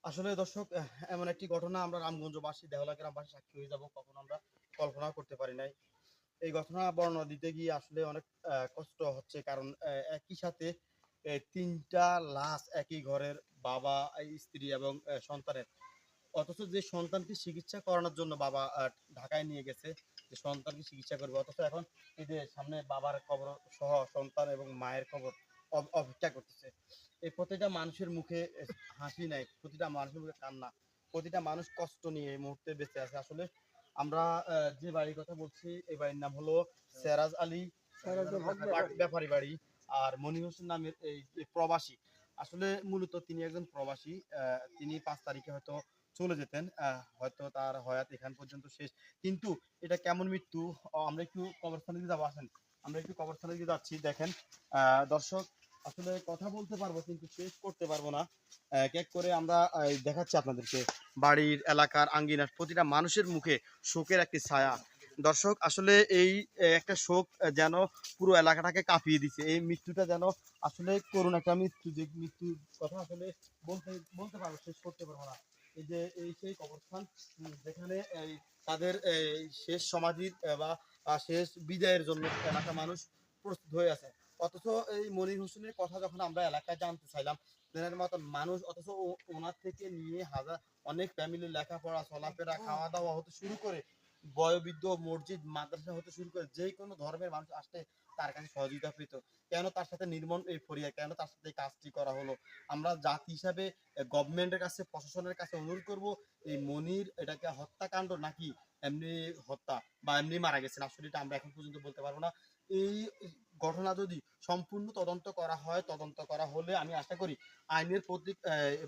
আসলে দর্শক এমন একটি ঘটনা আমরা রামগঞ্জবাসী, দেহলা গ্রামবাসী সাক্ষী হয়ে যাব, কখনো আমরা কল্পনা করতে পারি নাই। এই ঘটনা বর্ণনা দিতে গিয়ে আসলে অনেক কষ্ট হচ্ছে, কারণ একই সাথে ৩টা লাশ একই ঘরের, বাবা, স্ত্রী এবং সন্তানের। অথচ যে সন্তানকে চিকিৎসা করানোর জন্য বাবা ঢাকায় নিয়ে গেছে, যে সন্তানকে চিকিৎসা করবে, অথচ এখন এই যে সামনে বাবার কবর সহ সন্তান এবং মায়ের কবর অপেক্ষা করতেছে। এই প্রতিটা মানুষের মুখে হাসি নাই, প্রতিটা মানুষের মুখে কান্না, প্রতিটা মানুষ কষ্ট নিয়ে এই মুহূর্তে বেঁচে আছে। আসলে আমরা যে বাড়ির কথা বলছি, এই বাড়ির নাম হলো সেরাজ আলী ব্যাপারী বাড়ি। আর মনির হোসেন নামের এই প্রবাসী। আসলে মূলত তিনি একজন প্রবাসী। তিনি 5 তারিখে হয়তো চলে যেতেন, হয়তো তার হয়াত এখান পর্যন্ত শেষ। কিন্তু এটা কেমন মৃত্যু, আমরা একটু কবরস্থানে দিকে যাবো, আসেন আমরা একটু কবরস্থানে দিকে যাচ্ছি। দেখেন দর্শক, আসলে কথা বলতে পারবো কিন্তু শেষ করতে পারবো না। এক এক করে আমরা দেখাচ্ছি আপনাদেরকে বাড়ির, এলাকার, আঙ্গিনার প্রতিটা মানুষের মুখে শোকের একটি ছায়া। দর্শক আসলে এই একটা শোক যেন পুরো এলাকাটাকে কাঁপিয়ে দিচ্ছে। এই মৃত্যুটা যেন আসলে করুণ একটা মৃত্যু, যে মৃত্যুর কথা আসলে বলতে বলতে পারবো, শেষ করতে পারবো না। এই যে এই সেই কবরস্থান, যেখানে এই তাদের এই শেষ সমাধির বা শেষ বিদায়ের জন্য এলাকা মানুষ প্রস্তুত হয়ে আছে। অথচ এই মনির হোসেনের কথা যখন আমরা এলাকায় জানতে চাইলাম, তেনার মতন মানুষ, অথচ ওনার থেকে নিয়ে হাজার অনেক ফ্যামিলির লেখাপড়া, চলাফেরা, খাওয়া দাওয়া হতে শুরু করে বয়োবৃদ্ধ, মসজিদ, মাদ্রাসা হতে শুরু করে যে কোনো ধর্মের মানুষ আসলে তার কাছে সহযোগিতা পেত। কেন তার সাথে নির্মম এই ফরিয়া, কেন তার সাথে এই কাজটি করা হলো? আমরা জাতি হিসাবে গভর্নমেন্টের কাছে, প্রশাসনের কাছে অনুরোধ করব, এই মনির এটাকে হত্যাকাণ্ড নাকি এমনি হত্যা বা এমনি মারা গেছেন, আসলে এটা আমরা এখন পর্যন্ত বলতে পারবো না। এই ঘটনা যদি সম্পূর্ণ তদন্ত করা হয়, তদন্ত করা হলে আমি আশা করি আইনের প্রতি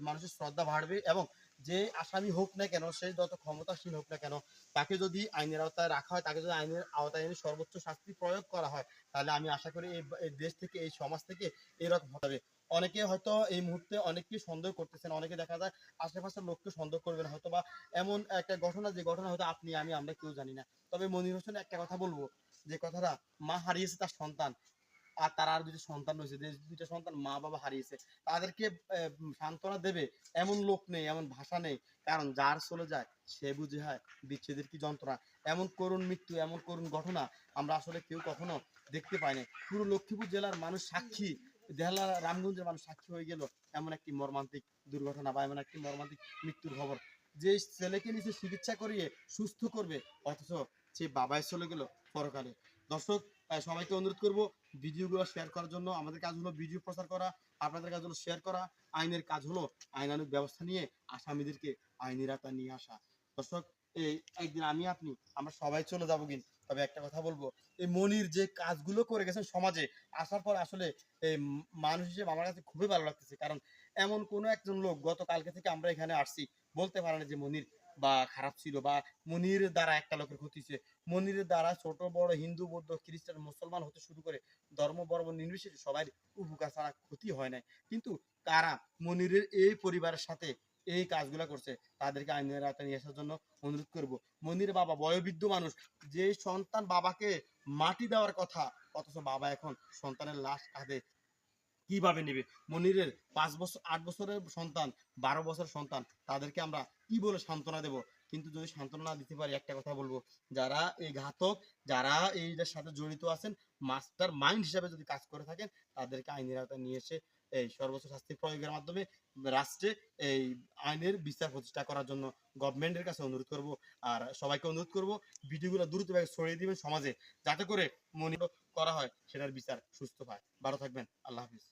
মানুষের শ্রদ্ধা বাড়বে, এবং যে আসামি হোক না কেন, সে যত ক্ষমতাসীন হোক না কেন, তাকে যদি আইনের আওতায় রাখা হয়, তাকে যদি আইনের আওতায় এনে সর্বোচ্চ শাস্তি প্রয়োগ করা হয়, তাহলে আমি আশা করি এই দেশ থেকে, এই সমাজ থেকে এরকম হবে। অনেকে হয়তো এই মুহূর্তে অনেককে সন্দেহ করতেছেন, অনেকে দেখা যায় আশেপাশের লোককে সন্দেহ করবেন হয়তো, বা এমন একটা ঘটনা, যে ঘটনা হয়তো আপনি আমি আমরা কেউ জানি না। তবে মনির হোসেন একটা কথা বলবো, যে কথাটা, মা হারিয়েছে তার সন্তান, আর তার আর দুটো সন্তান রয়েছে, যে দুইটা সন্তান মা বাবা হারিয়েছে, তাদেরকে সান্ত্বনা দেবে এমন লোক নেই, এমন ভাষা নেই। কারণ যার চলে যায় সে বুঝে হয় বিচ্ছেদের কি যন্ত্রণা। এমন করুণ মৃত্যু, এমন করুণ ঘটনা আমরা আসলে কেউ কখনো দেখতে পাই না। পুরো লক্ষ্মীপুর জেলার মানুষ সাক্ষী, দেহলা রামগঞ্জের মানুষ সাক্ষী হয়ে গেল এমন একটি মর্মান্তিক দুর্ঘটনা, বা এমন একটি মর্মান্তিক মৃত্যুর খবর। যে ছেলেকে নিচে চিকিৎসা করিয়ে সুস্থ করবে, অথচ সে বাবায় চলে গেল পরকালে। দর্শক, সবাইকে অনুরোধ করব ভিডিওগুলো শেয়ার করার জন্য। আমাদের কাজ হলো ভিডিও প্রচার করা, আপনাদের কাজ হলো শেয়ার করা। আইনের কাজ হলো আইনানুগ ব্যবস্থা নিয়ে আসামিদেরকে আইনের আওতায় নিয়ে আসা। দর্শক, এই একদিন আমি আপনি আমরা সবাই চলে যাবো, কিন্তু তবে একটা কথা বলবো, এই মনির যে কাজগুলো করে গেছেন সমাজে, আসার পর আসলে এই মানুষ হিসেবে আমার কাছে খুবই ভালো লাগতেছে। কারণ এমন কোনো একজন লোক, গতকালকে থেকে আমরা এখানে আসছি, বলতে পারে না যে মনির বা খারাপ ছিল, বা মনির দ্বারা একটা লোকের ক্ষতি হয়েছে। মন্দিরের দ্বারা ছোট বড়, হিন্দু, বৌদ্ধ, খ্রিস্টান, মুসলমান হতে শুরু করে ধর্ম বর্ণ নির্বিশেষে সবাই উপকার ছাড়া ক্ষতি হয় নাই। কিন্তু তারা মনিরের এই পরিবারের সাথে এই কাজগুলা করছে, তাদেরকে আইনের আওতায় নিয়ে আসার জন্য অনুরোধ করব। মনির বাবা বয়োবৃদ্ধ মানুষ, যে সন্তান বাবাকে মাটি দেওয়ার কথা, অথচ বাবা এখন সন্তানের লাশ কাঁধে কিভাবে নেবে? মনিরের 5 বছর, 8 বছরের সন্তান, 12 বছরের সন্তান, তাদেরকে আমরা কি বলে সান্ত্বনা দেব? কিন্তু যদি সান্ত্বনা না দিতে পারি, একটা কথা বলবো, যারা এই ঘাতক, যারা এইটার সাথে জড়িত আছেন, মাস্টার মাইন্ড হিসাবে যদি কাজ করে থাকেন, তাদেরকে আইনের আওতায় নিয়ে এসে এই সর্বোচ্চ শাস্তি প্রয়োগের মাধ্যমে রাষ্ট্রে এই আইনের বিচার প্রতিষ্ঠা করার জন্য গভর্নমেন্টের কাছে অনুরোধ করব। আর সবাইকে অনুরোধ করব, ভিডিওগুলো দ্রুতভাবে ছড়িয়ে দিবেন সমাজে, যাতে করে মনির করা হয় সেটার বিচার সুস্থ পায়। ভালো থাকবেন, আল্লাহ হাফিজ।